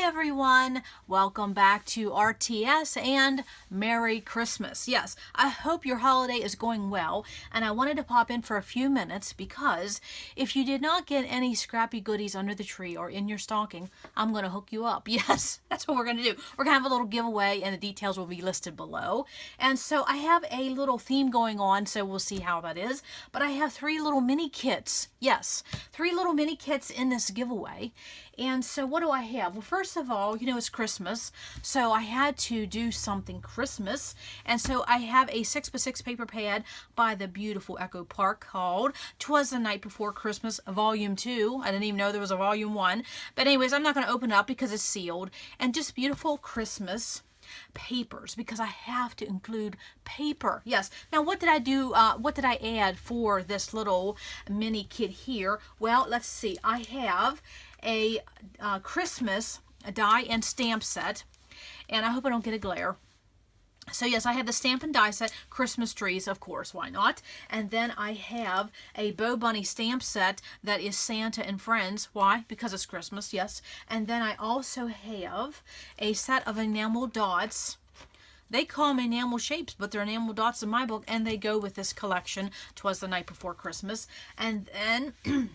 everyone, welcome back to RTS and Merry Christmas. Yes, I hope your holiday is going well, and I wanted to pop in for a few minutes because if you did not get any scrappy goodies under the tree or in your stocking, I'm going to hook you up. Yes, that's what we're going to do. We're going to have a little giveaway and the details will be listed below. And so I have a little theme going on, so we'll see how that is. But I have 3 little mini kits. Yes, 3 little mini kits in this giveaway. And so what do I have? Well, first of all, you know, it's Christmas, so I had to do something Christmas. And so I have a 6x6 paper pad by the beautiful Echo Park called 'Twas the Night Before Christmas, Volume 2. I didn't even know there was a Volume 1. But anyways, I'm not going to open it up because it's sealed. And just beautiful Christmas papers, because I have to include paper. Yes. Now, what did I do? What did I add for this little mini kit here? Well, let's see. I have a Christmas die and stamp set, and I hope I don't get a glare. So yes, I have the stamp and die set, Christmas trees, of course, why not? And then I have a Bo Bunny stamp set that is Santa and Friends. Why? Because it's Christmas, yes. And then I also have a set of enamel dots. They call them enamel shapes, but they're enamel dots in my book, and they go with this collection, 'Twas the Night Before Christmas. And then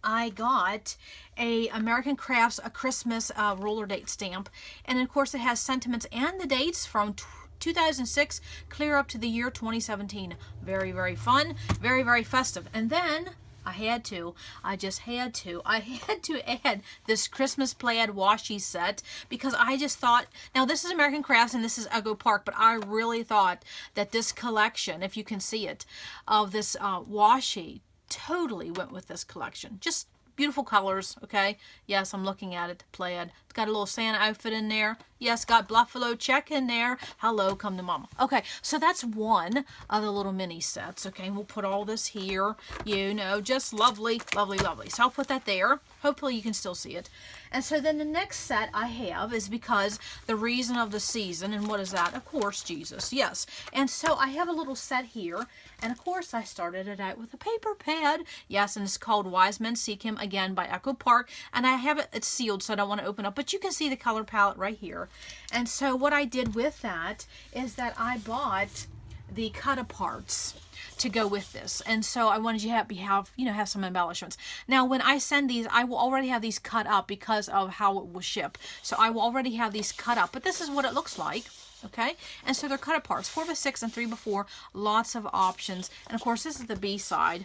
I got a American Crafts a Christmas roller date stamp, and of course it has sentiments and the dates from 2006 clear up to the year 2017. Very, very fun, very, very festive. And then I had to add this Christmas plaid washi set, because I just thought, now this is American Crafts and this is Echo Park, but I really thought that this collection, if you can see it, of this washi totally went with this collection. Just beautiful colors, okay? Yes, I'm looking at it. Plaid. It's got a little Santa outfit in there. Yes, got Buffalo check in there. Hello, come to mama. Okay, so that's one of the little mini sets, okay? We'll put all this here, you know, just lovely, lovely, lovely. So I'll put that there. Hopefully you can still see it. And so then the next set I have is because the reason of the season, and what is that? Of course, Jesus, yes. And so I have a little set here, and of course I started it out with a paper pad. Yes, and it's called Wise Men Seek Him, again by Echo Park, and I have it's sealed, so I don't want to open up, but you can see the color palette right here. And so what I did with that is that I bought the cut-aparts to go with this, and so I wanted you to have some embellishments. Now, when I send these, I will already have these cut up because of how it will ship. So I will already have these cut up, but this is what it looks like. Okay, and so they're cut apart, 4x6 and 3x4, lots of options. And of course, this is the B side,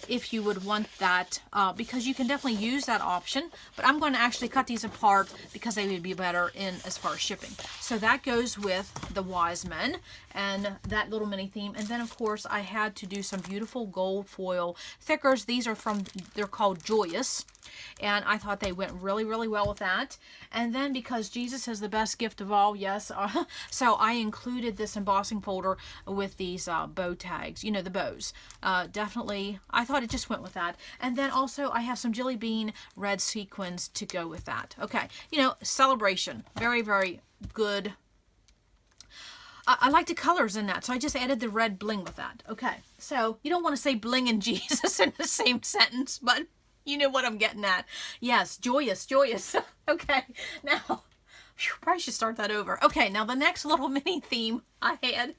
if you would want that, because you can definitely use that option. But I'm going to actually cut these apart because they would be better in as far as shipping. So that goes with the Wise Men and that little mini theme. And then of course, I had to do some beautiful gold foil thickers. These are they're called Joyous. And I thought they went really, really well with that. And then because Jesus is the best gift of all, yes, so I included this embossing folder with these bow tags, you know, the bows. Definitely, I thought it just went with that. And then also I have some Jelly Bean red sequins to go with that. Okay, you know, celebration, very, very good. I like the colors in that, so I just added the red bling with that. Okay, so you don't want to say bling and Jesus in the same sentence, but you know what I'm getting at. Yes, joyous, joyous. Okay, now, probably should start that over. Okay, now the next little mini theme I had.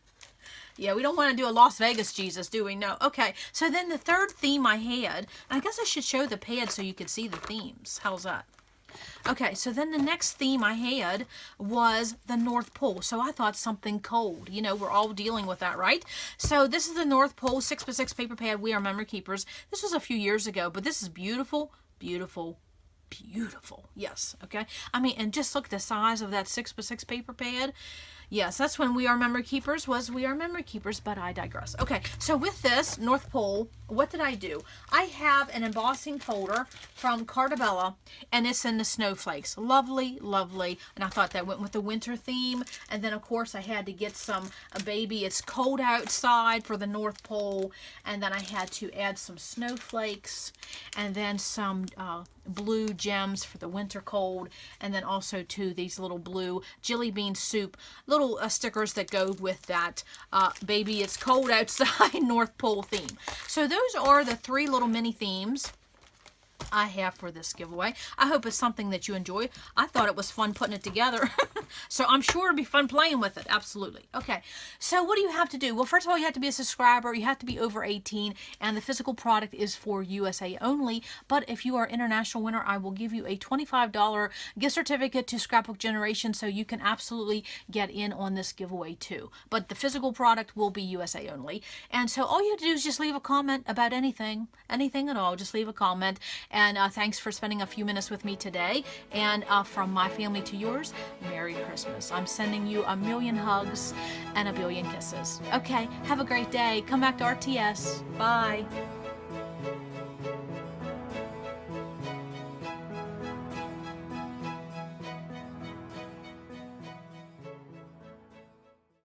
Yeah, we don't want to do a Las Vegas Jesus, do we? No. Okay, so then the third theme I had, I guess I should show the pad so you could see the themes. How's that? Okay, so then the next theme I had was the North Pole. So I thought something cold. You know, we're all dealing with that, right? So this is the North Pole 6x6 paper pad. We are memory keepers. This was a few years ago, but this is beautiful, beautiful, beautiful. Yes, okay? I mean, and just look at the size of that 6x6 paper pad. Yes, that's when We Are Memory Keepers was We Are Memory Keepers, but I digress. Okay, so with this North Pole, what did I do? I have an embossing folder from Cartabella, and it's in the snowflakes. Lovely, lovely. And I thought that went with the winter theme. And then, of course, I had to get some baby, it's cold outside for the North Pole. And then I had to add some snowflakes, and then some blue gems for the winter cold, and then also too these little blue jelly bean soup little stickers that go with that baby it's cold outside North Pole theme. So those are the 3 little mini themes I have for this giveaway. I hope it's something that you enjoy. I thought it was fun putting it together. So I'm sure it'll be fun playing with it. Absolutely. Okay. So what do you have to do? Well, first of all, you have to be a subscriber. You have to be over 18, and the physical product is for USA only. But if you are international winner, I will give you a $25 gift certificate to Scrapbook Generations, so you can absolutely get in on this giveaway too. But the physical product will be USA only. And so all you have to do is just leave a comment about anything at all. Just leave a comment. And thanks for spending a few minutes with me today. And from my family to yours, Merry Christmas. I'm sending you a million hugs and a billion kisses. Okay, have a great day. Come back to RTS. Bye.